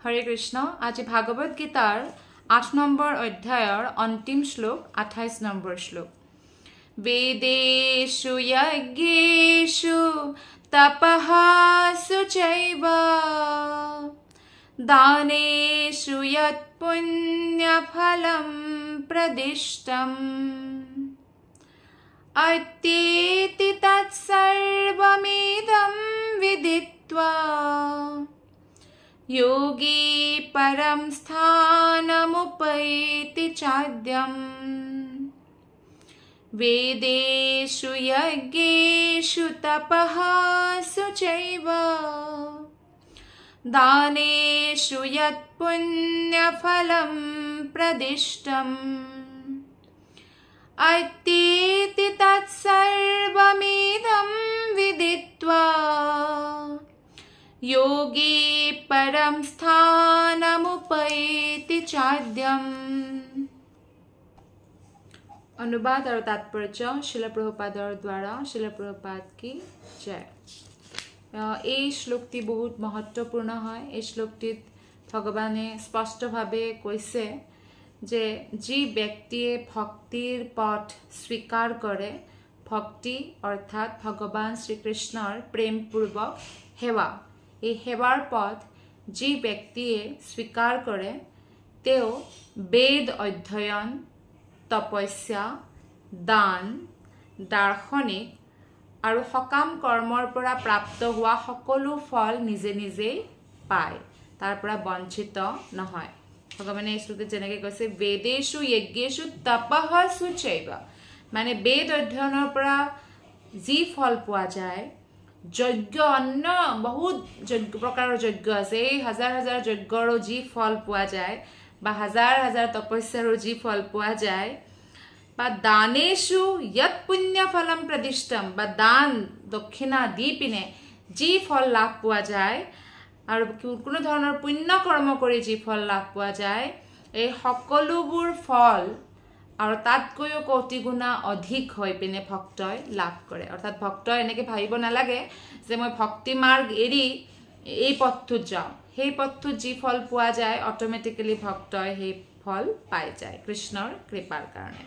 হৰে কৃষ্ণ। আজি ভাগৱত গীতাৰ ৮ নম্বৰ অধ্যায়ৰ অন্তিম শ্লোক ২৮ নম্বৰ শ্লোক। বেদেষু যজ্ঞেষু তপঃসু চৈব দানেষু যৎ পুণ্যফলম প্ৰদিষ্টম অত্যেতি তৎসৰ্বমিদং বিদিত্বা योगी परम स्थानमुपैति चाद्यम् वेदेषु यज्ञेषु तपःसु चैव दानेषु यत् पुण्यफलं प्रदिष्टम् अत्येति तत्सर्वमिदं विदित्वा योगी परम स्थानमुपैति चाद्यम्। अनुवाद और तात्पर्य शिल प्रभुपादर द्वारा। शिल प्रभुपाद की जय। এই শ্লোকটি বহুত महत्वपूर्ण হয়। এই শ্লোকটিত ভগৱানে স্পষ্টভাৱে কৈছে যে যি ব্যক্তিয়ে ভক্তিৰ পথ স্বীকাৰ কৰে, ভক্তি অৰ্থাৎ ভগৱান শ্ৰীকৃষ্ণৰ প্ৰেমপূৰ্বক সেৱা, এই সেৱাৰ পথ যি ব্যক্তিয়ে স্বীকাৰ কৰে তেওঁ বেদ অধ্যয়ন, তপস্যা, দান, দাৰ্শনিক আৰু সকাম কৰ্মৰ পৰা প্ৰাপ্ত হোৱা সকলো ফল নিজে নিজেই পায়, তাৰ পৰা বঞ্চিত নহয়। ভগৱানে এই শ্লোকত যেনেকৈ কৈছে বেদেষু যজ্ঞেষু তপঃসু চৈব, মানে বেদ অধ্যয়নৰ পৰা যি ফল পোৱা যায়, যজ্ঞ অন্য বহুত প্ৰকাৰৰ যজ্ঞ আছে, এই হাজাৰ হাজাৰ যজ্ঞৰো যি ফল পোৱা যায় বা হাজাৰ হাজাৰ তপস্যাৰো যি ফল পোৱা যায়, বা দানেষু যৎ পুণ্যফলম প্ৰদিষ্টম, বা দান দক্ষিণা দি পিনে যি ফল লাভ পোৱা যায় আৰু কোনো ধৰণৰ পুণ্য কৰ্ম কৰি যি ফল লাভ পোৱা যায়, এই সকলোবোৰ ফল আৰু তাতকৈও কোটি গুণা অধিক হৈ পিনে ভক্তই লাভ কৰে। অৰ্থাৎ ভক্তই এনেকৈ ভাবিব নালাগে যে মই ভক্তি মাৰ্গ এৰি এই পথটোত যাওঁ, সেই পথটোত যি ফল পোৱা যায় অট'মেটিকেলি ভক্তই সেই ফল পাই যায় কৃষ্ণৰ কৃপাৰ কাৰণে।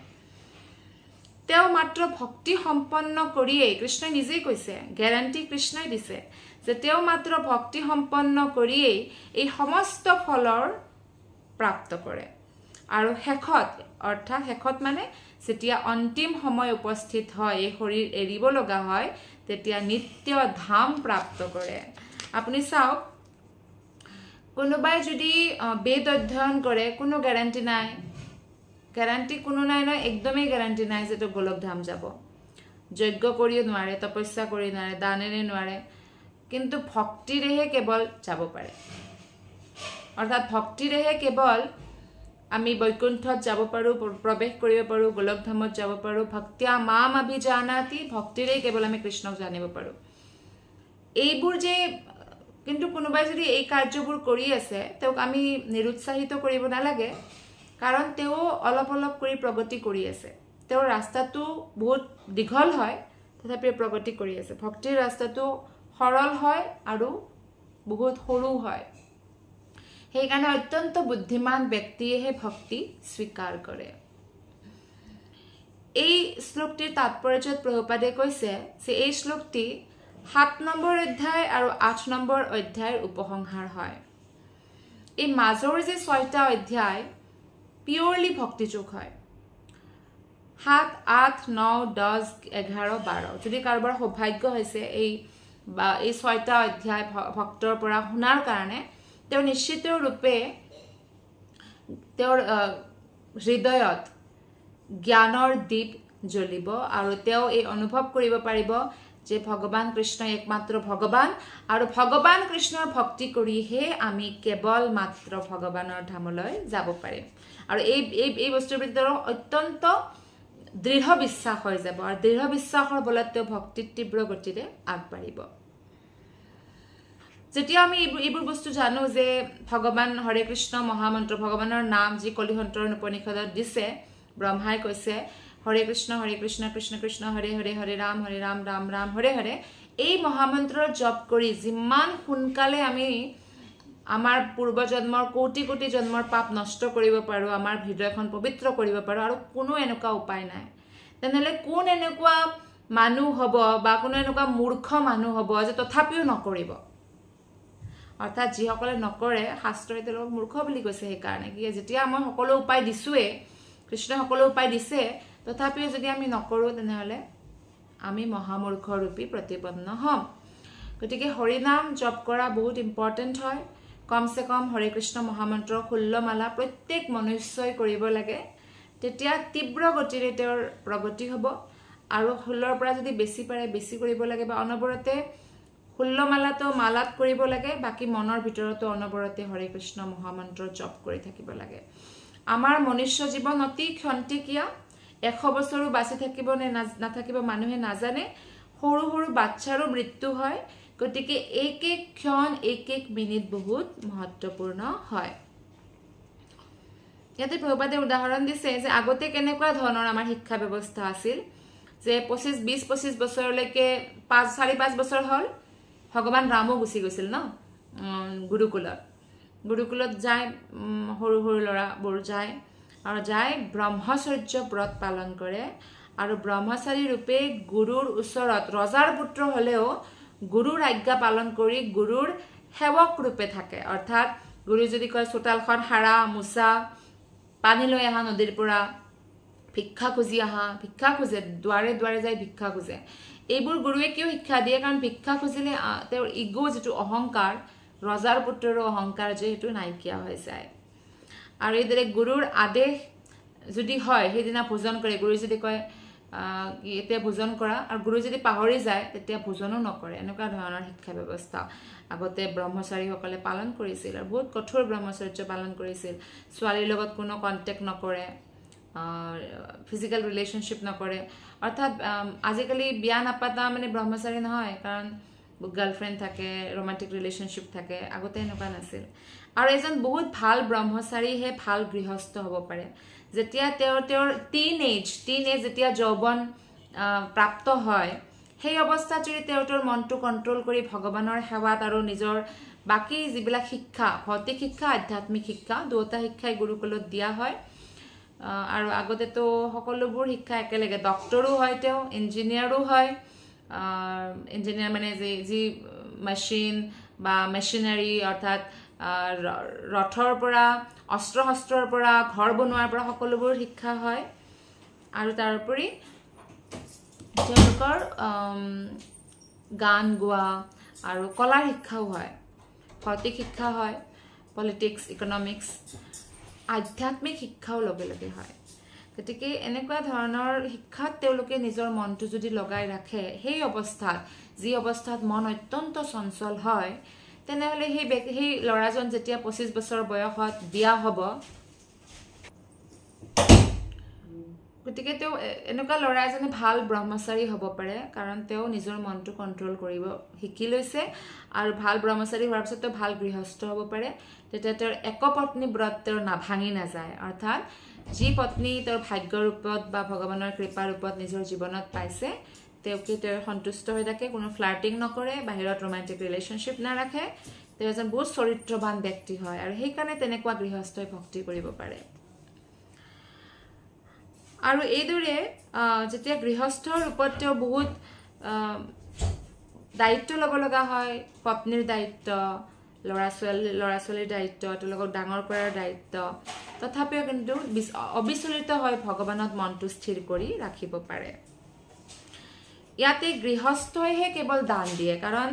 তেওঁ মাত্ৰ ভক্তি সম্পন্ন কৰিয়েই, কৃষ্ণই নিজেই কৈছে, গেৰাণ্টি কৃষ্ণই দিছে যে তেওঁ মাত্ৰ ভক্তি সম্পন্ন কৰিয়েই এই সমস্ত ফলৰ প্ৰাপ্ত কৰে। আৰু শেষত, অৰ্থাৎ শেষত মানে যেতিয়া অন্তিম সময় উপস্থিত হয়, এই শৰীৰ এৰিব লগা হয়, তেতিয়া নিত্য ধাম প্ৰাপ্ত কৰে। আপুনি চাওক, কোনোবাই যদি বেদ অধ্যয়ন কৰে, কোনো গেৰাণ্টি নাই, গেৰাণ্টি কোনো নাই নহয়, একদমেই গেৰাণ্টি নাই যে তেওঁ গোলক ধাম যাব। যজ্ঞ কৰিও নোৱাৰে, তপস্যা কৰি নোৱাৰে, দানেৰে নোৱাৰে, কিন্তু ভক্তিৰেহে কেৱল যাব পাৰে। অৰ্থাৎ ভক্তিৰেহে কেৱল আমি বৈকুণ্ঠত যাব পাৰোঁ, প্ৰৱেশ কৰিব পাৰোঁ, গোলকধামত যাব পাৰোঁ। ভক্তিয়া মাম অভিজানাতি, ভক্তিৰেই কেৱল আমি কৃষ্ণক জানিব পাৰোঁ। এইবোৰ যে, কিন্তু কোনোবাই যদি এই কাৰ্যবোৰ কৰি আছে, তেওঁক আমি নিৰুৎসাহিত কৰিব নালাগে, কাৰণ তেওঁ অলপ অলপ কৰি প্ৰগতি কৰি আছে। তেওঁৰ ৰাস্তাটো বহুত দীঘল হয়, তথাপি প্ৰগতি কৰি আছে। ভক্তিৰ ৰাস্তাটো সৰল হয় আৰু বহুত সৰু হয়। সেইকাৰণে অত্যন্ত বুদ্ধিমান ব্যক্তিয়েহে ভক্তি স্বীকাৰ কৰে। এই শ্লোকটিৰ তাৎপৰ্যত প্ৰভুপাদে কৈছে যে এই শ্লোকটি ৭ নম্বৰ অধ্যায় আৰু ৮ নম্বৰ অধ্যায়ৰ উপসংহাৰ হয়। এই মাজৰ যে ৬টা অধ্যায় পিয়ৰলি ভক্তিযোগ হয়। ৭, ৮, ৯, ১০, ১১, ১২। যদি কাৰোবাৰ সৌভাগ্য হৈছে এই ৬টা অধ্যায় ভক্তৰ পৰা শুনাৰ কাৰণে, তেওঁ নিশ্চিত ৰূপে তেওঁৰ হৃদয়ত জ্ঞানৰ দীপ জ্বলিব আৰু তেওঁ এই অনুভৱ কৰিব পাৰিব যে ভগৱান কৃষ্ণই একমাত্ৰ ভগৱান, আৰু ভগৱান কৃষ্ণৰ ভক্তি কৰিহে আমি কেৱল মাত্ৰ ভগৱানৰ ধামলৈ যাব পাৰিম। আৰু এই বস্তুৰ প্ৰতি তেওঁৰ অত্যন্ত দৃঢ় বিশ্বাস হৈ যাব, আৰু দৃঢ় বিশ্বাসৰ বলত তেওঁ ভক্তিৰ তীব্ৰ গতিৰে আগবাঢ়িব। যেতিয়া আমি এইবোৰ বস্তু জানো যে ভগৱান হৰে কৃষ্ণ মহামন্ত্ৰ, ভগৱানৰ নাম যি কলিহন্তৰ উপনিষদত দিছে, ব্ৰহ্মাই কৈছে হৰে কৃষ্ণ কৃষ্ণ কৃষ্ণ হৰে হৰে, হৰে ৰাম ৰাম ৰাম হৰে হৰে, এই মহামন্ত্ৰৰ জপ কৰি যিমান সোনকালে আমি আমাৰ পূৰ্বজন্মৰ কোটি কোটি জন্মৰ পাপ নষ্ট কৰিব পাৰো আমাৰ হৃদয়খন পবিত্ৰ কৰিব পাৰো আৰু কোনো এনেকুৱা উপায় নাই তেনেহলে কোন এনেকুৱা মানুহ হ'ব বা কোনো এনেকুৱা মূৰ্খ মানুহ হ'ব যে তথাপিও নকৰিব অৰ্থাৎ যিসকলে নকৰে শাস্ত্ৰই তেওঁলোকক মূৰ্খ বুলি কৈছে সেইকাৰণে কি যেতিয়া মই সকলো উপায় দিছোৱে কৃষ্ণই সকলো উপায় দিছে তথাপিও যদি আমি নকৰো তেনেহলে আমি মহামূৰ্খ ৰূপী প্ৰতিপন্ন হম গতিকে হৰি নাম জপ কৰা বহুত ইম্পৰ্টেন্ট হয় কমসে কম হৰে কৃষ্ণ মহামন্ত্ৰ 16 মালা প্ৰত্যেক মনুষ্যই কৰিব লাগে তেতিয়া তীব্ৰ গতিৰে তেওঁৰ প্ৰগতি হ'ব আৰু 16ৰ পৰা যদি বেছি পাৰে বেছি কৰিব লাগে বা অনবৰতে 16 মালাটো মালাত কৰিব লাগে বাকি মনৰ ভিতৰতো অনবৰতে হৰে কৃষ্ণ মহামন্ত্ৰ জপ কৰি থাকিব লাগে আমাৰ মনুষ্য জীৱন অতি ক্ষন্তিকিয়া 100 বছৰো বাছি থাকিব নে নাথাকিব মানুহে নাজানে সৰু সৰু বাচ্চাৰো মৃত্যু হয় গতিকে এক এক ক্ষণ এক এক মিনিট বহুত মহত্বপূৰ্ণ হয় ইয়াতে প্ৰভুপাদে উদাহৰণ দিছে যে আগতে কেনেকুৱা ধৰণৰ আমাৰ শিক্ষা ব্যৱস্থা আছিল যে 25 বছৰলৈকে 4-5 বছৰ হল ভগৱান ৰামো গুচি গৈছিল ন গুৰুকুলত যায় সৰু সৰু লৰাবোৰ যায় আৰু যায় ব্ৰহ্মচৰ্য ব্ৰত পালন কৰে আৰু ব্ৰহ্মচাৰী ৰূপে গুৰুৰ ওচৰত ৰজাৰ পুত্ৰ হলেও গুৰুৰ আজ্ঞা পালন কৰি গুৰুৰ সেৱক ৰূপে থাকে অৰ্থাৎ গুৰু যদি কয় চোতালখন হাৰা মুছা পানী লৈ আহা নদীৰ পৰা ভিক্ষা খুজি আহা ভিক্ষা খুজে দুৱাৰে দুৱাৰে যায় ভিক্ষা খুজে এইবোৰ গুৰুৱে কিয় শিক্ষা দিয়ে কাৰণ ভিক্ষা খুজিলে তেওঁৰ ইগো যেটো অহংকাৰ ৰজাৰ পুত্ৰৰ অহংকাৰ যেটো নাইকিয়া হৈ যায় আৰু এইদৰে গুৰুৰ আদেশ যদি হয় সেইদিনা ভোজন কৰে গুৰু যদি কয় এতিয়া ভোজন কৰা আৰু গুৰু যদি পাহৰি যায় তেতিয়া ভোজনো নকৰে এনেকুৱা ধৰণৰ শিক্ষা ব্যৱস্থা আগতে ব্ৰহ্মচাৰীসকলে পালন কৰিছিল আৰু বহুত কঠোৰ ব্ৰহ্মচৰ্য পালন কৰিছিল ছোৱালীৰ লগত কোনো কন্টেক্ট নকৰে ফিজিক্যাল ৰিলেশনশিপ নকৰে অৰ্থাৎ আজিকালি বিয়া নাপাতা মানে ব্ৰহ্মচাৰী নহয় কাৰণ গাৰ্লফ্ৰেণ্ড থাকে ৰোমান্টিক ৰিলেশনশিপ থাকে আগতে এনেকুৱা নাছিল আৰু এজন বহুত ভাল ব্ৰহ্মচাৰী হে ভাল গৃহস্থ হ'ব পাৰে যেতিয়া তেওঁৰ টিনেজ যেতিয়া যৌৱন প্ৰাপ্ত হয় সেই অৱস্থাত যদি তেওঁৰ মনটো কন্ট্ৰোল কৰি ভগৱানৰ সেৱাত আৰু নিজৰ বাকি যিবিলাক শিক্ষা ভৌতিক শিক্ষা আধ্যাত্মিক শিক্ষা দুটা শিক্ষাই গুৰুকুলত দিয়া হয় আৰু আগতে তো সকলোবোৰ শিক্ষা একেলগে ডক্টৰো হয় তেওঁ ইঞ্জিনিয়াৰো হয় ইঞ্জিনিয়াৰ মানে যি মেচিন বা মেচিনাৰী অৰ্থাৎ ৰথৰ পৰা অস্ত্ৰ শস্ত্ৰৰ পৰা ঘৰ বনোৱাৰ পৰা সকলোবোৰ শিক্ষা হয় আৰু তাৰ উপৰি তেওঁলোকৰ গান গোৱা আৰু কলাৰ শিক্ষাও হয় ভৌতিক শিক্ষা হয় পলিটিক্স ইকনমিক্স আধ্যাত্মিক শিক্ষাও লগে লগে হয় গতিকে এনেকুৱা ধৰণৰ শিক্ষাত তেওঁলোকে নিজৰ মনটো যদি লগাই ৰাখে সেই অৱস্থাত যি অৱস্থাত মন অত্যন্ত চঞ্চল হয় তেনেহলে সেই লৰাজন যেতিয়া 25 বছৰ বয়সত বিয়া হ'ব গতিকে তেওঁ এনেকুৱা লৰা এজনে ভাল ব্ৰহ্মচাৰী হ'ব পাৰে কাৰণ তেওঁ নিজৰ মনটো কন্ট্ৰোল কৰিব শিকি লৈছে আৰু ভাল ব্ৰহ্মচাৰী হোৱাৰ পিছত ভাল গৃহস্থ হ'ব পাৰে তেতিয়া তেওঁৰ একপত্নী ব্ৰত তেওঁৰ নাভাঙি নাযায় অৰ্থাৎ যি পত্নী তেওঁৰ ভাগ্যৰ ৰূপত বা ভগৱানৰ কৃপাৰ ৰূপত নিজৰ জীৱনত পাইছে তেওঁকে তেওঁ সন্তুষ্ট হৈ থাকে কোনো ফ্লাৰ্টিং নকৰে বাহিৰত ৰোমান্টিক ৰিলেশনশিপ নাৰাখে তেওঁ এজন বহুত চৰিত্ৰবান ব্যক্তি হয় আৰু সেই কাৰণে তেনেকুৱা গৃহস্থই ভক্তি কৰিব পাৰে আৰু এইদৰে যেতিয়া গৃহস্থৰ ৰূপত তেওঁ বহুত দায়িত্ব ল'ব লগা হয় পত্নীৰ দায়িত্ব ল'ৰা ছোৱালীৰ দায়িত্ব তেওঁলোকক ডাঙৰ কৰাৰ দায়িত্ব তথাপিও কিন্তু অবিচলিত হয় ভগৱানত মনটো স্থিৰ কৰি ৰাখিব পাৰে ইয়াতে গৃহস্থইহে কেৱল দান দিয়ে কাৰণ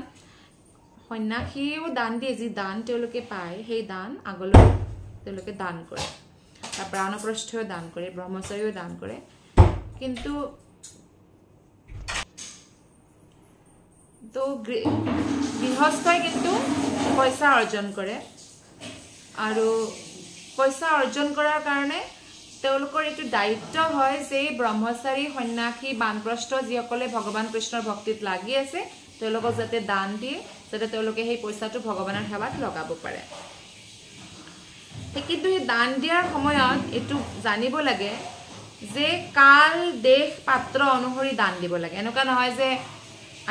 সন্ন্যাসীও দান দিয়ে যি দান তেওঁলোকে পায় সেই দান আগলৈ তেওঁলোকে দান কৰে বা প্ৰাণপ্ৰস্থও দান কৰে ব্ৰহ্মচাৰীও দান কৰে কিন্তু তো গৃহস্থই কিন্তু পইচা অৰ্জন কৰে আৰু পইচা অৰ্জন কৰাৰ কাৰণে তেওঁলোকৰ এটো দায়িত্ব হয় যে ব্ৰহ্মচাৰী সন্ন্যাসী বানপ্ৰস্থ যিসকলে ভগৱান কৃষ্ণৰ ভক্তিত লাগি আছে তেওঁলোকক যাতে দান দিয়ে যাতে তেওঁলোকে সেই পইচাটো ভগৱানৰ সেৱাত লগাব পাৰে কিন্তু এই দান দিয়াৰ সময়ত এটো জানিব লাগে যে কাল দেশ পাত্ৰ অনুসৰি দান দিব লাগে এনেকুৱা নহয় যে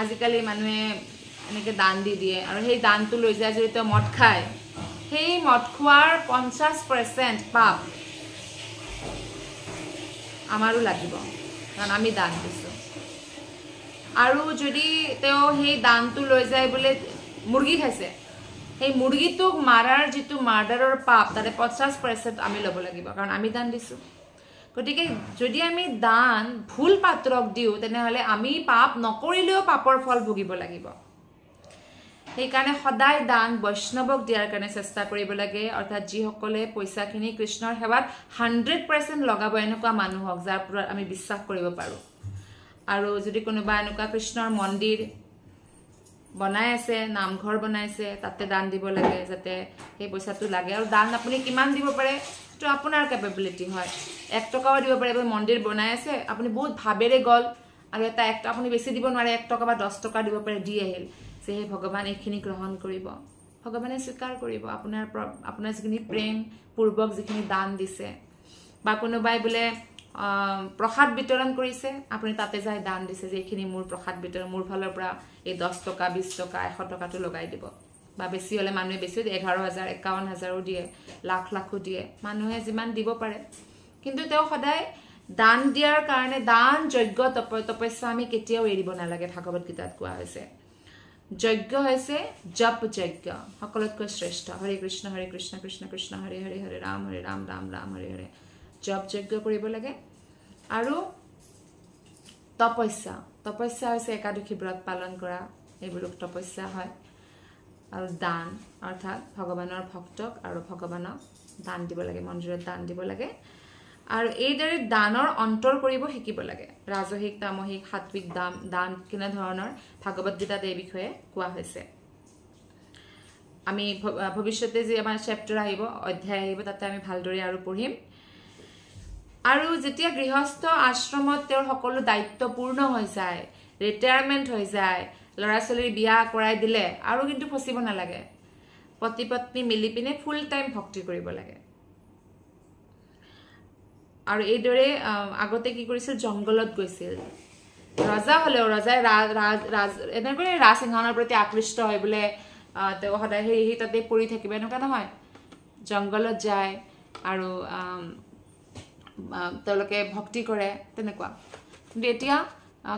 আজিকালি মানুহে এনেকে দান দি দিয়ে আৰু সেই দানটো লৈ যায় যদি তেওঁ মদ খায় সেই মদ খোৱাৰ 50% পাপ আমাৰো লাগিব, কাৰণ আমি দান দিছোঁ। আৰু যদি তেওঁ সেই দানটো লৈ যায় বোলে মুৰ্গী খাইছে, সেই মুৰ্গীটোক মাৰাৰ যিটো মাৰ্ডাৰৰ পাপ তাতে 50% আমি ল'ব লাগিব, কাৰণ আমি দান দিছোঁ। গতিকে যদি আমি দান ভুল পাত্ৰক দিওঁ তেনেহ'লে আমি পাপ নকৰিলেও পাপৰ ফল ভুগিব লাগিব। সেইকাৰণে সদায় দান বৈষ্ণৱক দিয়াৰ কাৰণে চেষ্টা কৰিব লাগে, অৰ্থাৎ যিসকলে পইচাখিনি কৃষ্ণৰ সেৱাত 100% লগাব, এনেকুৱা মানুহক যাৰ ওপৰত আমি বিশ্বাস কৰিব পাৰোঁ। আৰু যদি কোনোবা এনেকুৱা কৃষ্ণৰ মন্দিৰ বনাই আছে, নামঘৰ বনাইছে, তাতে দান দিব লাগে, যাতে সেই পইচাটো লাগে। আৰু দান আপুনি কিমান দিব পাৰে এইটো আপোনাৰ কেপেবিলিটি হয়। 1 টকাও দিব পাৰে। মন্দিৰ বনাই আছে, আপুনি বহুত ভাবেৰে গ'ল আৰু এটা আপুনি বেছি দিব নোৱাৰে, 1 টকা বা 10 টকা দিব পাৰে, দি আহিল যে হে ভগৱান এইখিনি গ্ৰহণ কৰিব, ভগৱানে স্বীকাৰ কৰিব আপোনাৰ যিখিনি প্ৰেম পূৰ্বক যিখিনি দান দিছে। বা কোনোবাই বোলে প্ৰসাদ বিতৰণ কৰিছে, আপুনি তাতে যাই দান দিছে যে এইখিনি মোৰ প্ৰসাদ বিতৰণ, মোৰ ফালৰ পৰা এই 10 টকা 20 টকা 100 টকাটো লগাই দিব। বা বেছি হ'লে মানুহে বেছি 11,000 51,000ও দিয়ে, লাখো দিয়ে, মানুহে যিমান দিব পাৰে। কিন্তু তেওঁ সদায় দান দিয়াৰ কাৰণে দান যজ্ঞ তপস্যা আমি কেতিয়াও এৰিব নালাগে। ভাগৱত গীতাত কোৱা হৈছে যজ্ঞ হৈছে জপ যজ্ঞ, সকলোতকৈ শ্ৰেষ্ঠ। হৰে কৃষ্ণ কৃষ্ণ কৃষ্ণ হৰে হৰে, হৰে ৰাম ৰাম ৰাম হৰে হৰে, জপ যজ্ঞ কৰিব লাগে। আৰু তপস্যা হৈছে একাদশী ব্ৰত পালন কৰা, এইবোৰ তপস্যা হয়। আৰু দান অৰ্থাৎ ভগৱানৰ ভক্তক আৰু ভগৱানক দান দিব লাগে, মন্দিৰত দান দিব লাগে। আৰু এইদৰে দানৰ অন্তৰ কৰিব শিকিব লাগে। ৰাজসিক তামসিক সাত্বিক দান কেনে ধৰণৰ ভাগৱত গীতাত এই বিষয়ে কোৱা হৈছে। আমি ভৱিষ্যতে যে আমাৰ চেপ্টাৰ আহিব, অধ্যায় আহিব, তাতে আমি ভালদৰে আৰু পঢ়িম। আৰু যেতিয়া গৃহস্থ আশ্ৰমত তেওঁৰ সকলো দায়িত্ব পূৰ্ণ হৈ যায়, ৰিটায়াৰমেণ্ট হৈ যায়, ল'ৰা ছোৱালীৰ বিয়া কৰাই দিলে, আৰু কিন্তু ফচিব নালাগে। পতি পত্নী মিলি পিনে ফুল টাইম ভক্তি কৰিব লাগে। আৰু এইদৰে আগতে কি কৰিছিল, জংঘলত গৈছিল। ৰজা হ'লেও ৰজাই এনেকৈ ৰাজসিংহাসনৰ প্ৰতি আকৃষ্ট হৈ বোলে তেওঁ সদায় সেই তাতে পৰি থাকিব, এনেকুৱা নহয়। জংঘলত যায় আৰু তেওঁলোকে ভক্তি কৰে, তেনেকুৱা। কিন্তু এতিয়া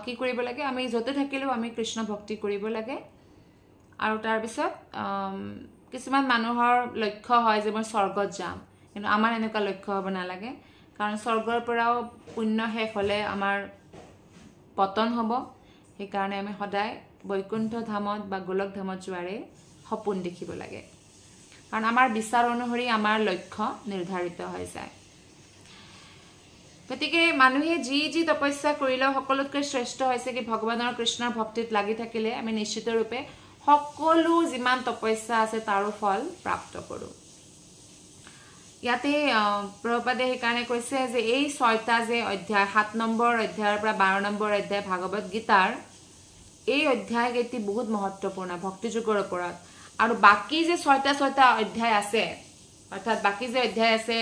কি কৰিব লাগে, আমি য'তে থাকিলেও আমি কৃষ্ণ ভক্তি কৰিব লাগে। আৰু তাৰপিছত কিছুমান মানুহৰ লক্ষ্য হয় যে মই স্বৰ্গত যাম, কিন্তু আমাৰ এনেকুৱা লক্ষ্য হ'ব নালাগে। কাৰণ স্বৰ্গৰ পৰাও পুণ্য শেষ হ'লে আমাৰ পতন হ'ব। সেইকাৰণে আমি সদায় বৈকুণ্ঠ ধামত বা গোলক ধামত যোৱাৰে সপোন দেখিব লাগে, কাৰণ আমাৰ বিচাৰ অনুসৰি আমাৰ লক্ষ্য নিৰ্ধাৰিত হৈ যায়। গতিকে মানুহে যি তপস্যা কৰিলেও সকলোতকৈ শ্ৰেষ্ঠ হৈছে কি ভগৱানৰ কৃষ্ণৰ ভক্তিত লাগি থাকিলে আমি নিশ্চিত ৰূপে সকলো যিমান তপস্যা আছে তাৰো ফল প্ৰাপ্ত কৰোঁ। ইয়াতে প্ৰভুপাদে সেইকাৰণে কৈছে যে এই 6টা যে অধ্যায়, 7 নম্বৰ অধ্যায়ৰ পৰা 12 নম্বৰ অধ্যায় ভাগৱত গীতাৰ, এই অধ্যায়কেইটি বহুত মহত্বপূৰ্ণ ভক্তিযোগৰ ওপৰত। আৰু বাকী যে 6টা অধ্যায় আছে, অৰ্থাৎ বাকী যে অধ্যায় আছে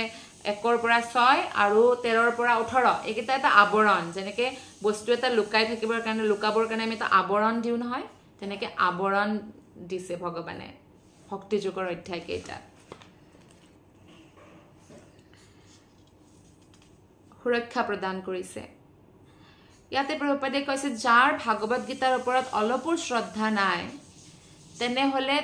1ৰ পৰা 6 আৰু 13ৰ পৰা 18, এইকেইটা এটা আৱৰণ। যেনেকৈ বস্তু এটা লুকাই থাকিবৰ কাৰণে, লুকাবৰ কাৰণে আমি এটা আৱৰণ দিওঁ নহয়, তেনেকৈ আৱৰণ দিছে ভগৱানে ভক্তিযোগৰ অধ্যায়কেইটাত। সুৰক্ষা প্ৰদান কৰিছে। ইয়াতে প্ৰভুপাদে কৈছে যাৰ ভাগৱত গীতাৰ ওপৰত অলপো শ্ৰদ্ধা নাই, তেনেহ'লে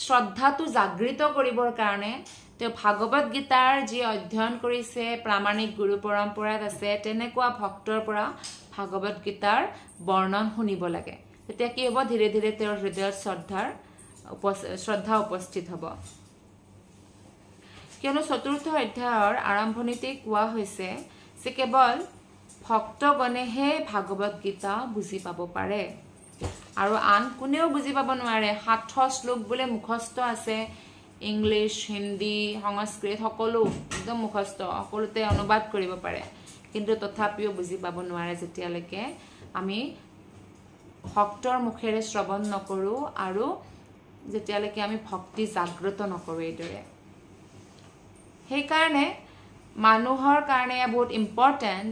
শ্ৰদ্ধাটো জাগৃত কৰিবৰ কাৰণে তেওঁ ভাগৱত গীতাৰ যি অধ্যয়ন কৰিছে, প্ৰামাণিক গুৰু পৰম্পৰাত আছে, তেনেকুৱা ভক্তৰ পৰা ভাগৱত গীতাৰ বৰ্ণন শুনিব লাগে। তেতিয়া কি হ'ব, ধীৰে ধীৰে তেওঁৰ হৃদয়ত শ্ৰদ্ধা উপস্থিত হ'ব। কিয়নো 4ৰ্থ অধ্যায়ৰ আৰম্ভণিতে কোৱা হৈছে যে কেৱল ভক্তগণেহে ভাগৱত গীতা বুজি পাব পাৰে, আৰু আন কোনেও বুজি পাব নোৱাৰে। 700 শ্লোক বোলে মুখস্থ আছে, ইংলিছ, হিন্দী, সংস্কৃত সকলো একদম মুখস্থ, সকলোতে অনুবাদ কৰিব পাৰে, কিন্তু তথাপিও বুজি পাব নোৱাৰে যেতিয়ালৈকে আমি ভক্তৰ মুখেৰে শ্ৰৱণ নকৰোঁ আৰু যেতিয়ালৈকে আমি ভক্তি জাগ্ৰত নকৰোঁ। এইদৰে সেইকাৰণে মানুহৰ কাৰণে বহুত ইম্পৰ্টেণ্ট,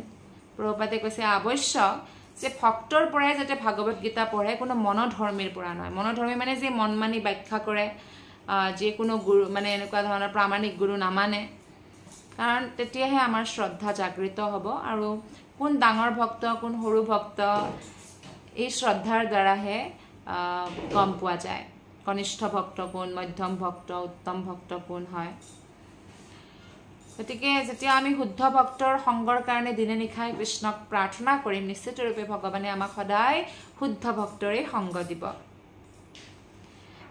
প্ৰভুপাদে কৈছে আৱশ্যক যে ভক্তৰ পৰাই যাতে ভাগৱত গীতা পঢ়ে, কোনো মনোধৰ্মীৰ পৰা নহয়। মনোধৰ্মী মানে যে মন মানি ব্যাখ্যা কৰে, যিকোনো গুৰু মানে এনেকুৱা ধৰণৰ প্ৰামাণিক গুৰু নামানে কাৰণ তেতিয়াহে আমাৰ শ্ৰদ্ধা জাগৃত হ'ব আৰু কোন ডাঙৰ ভক্ত কোন সৰু ভক্ত এই শ্ৰদ্ধাৰ দ্বাৰাহে গম পোৱা যায় কনিষ্ঠ ভক্ত কোন মধ্যম ভক্ত উত্তম ভক্ত কোন হয় গতিকে যেতিয়া আমি শুদ্ধ ভক্তৰ সংগৰ কাৰণে দিনে নিশাই কৃষ্ণক প্ৰাৰ্থনা কৰিম নিশ্চিতৰূপে ভগৱানে আমাক সদায় শুদ্ধ ভক্তৰে সংগ দিব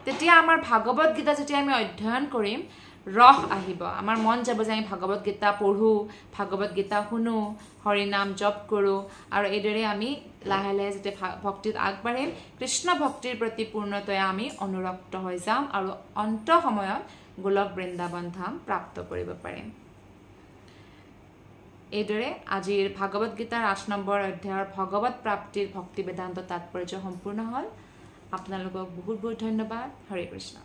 তেতিয়া আমাৰ ভাগৱত গীতা যেতিয়া আমি অধ্যয়ন কৰিম ৰস আহিব আমাৰ মন যাব যে আমি ভাগৱত গীতা পঢ়ো ভাগৱত গীতা শুনো হৰি নাম জপ কৰো আৰু এইদৰে আমি লাহে লাহে যেতিয়া ভক্তিত আগবাঢ়িম কৃষ্ণ ভক্তিৰ প্ৰতি পূৰ্ণতয়া আমি অনুৰক্ত হৈ যাম আৰু অন্ত সময়ত গোলক বৃন্দাবন ধাম প্ৰাপ্ত কৰিব পাৰিম এইদৰে আজিৰ ভাগৱত গীতাৰ ৮ নম্বৰ অধ্যায়ৰ ভগৱত প্ৰাপ্তিৰ ভক্তি বেদান্ত তাৎপৰ্য সম্পূৰ্ণ হল আপোনালোকক বহুত বহুত ধন্যবাদ হৰে কৃষ্ণ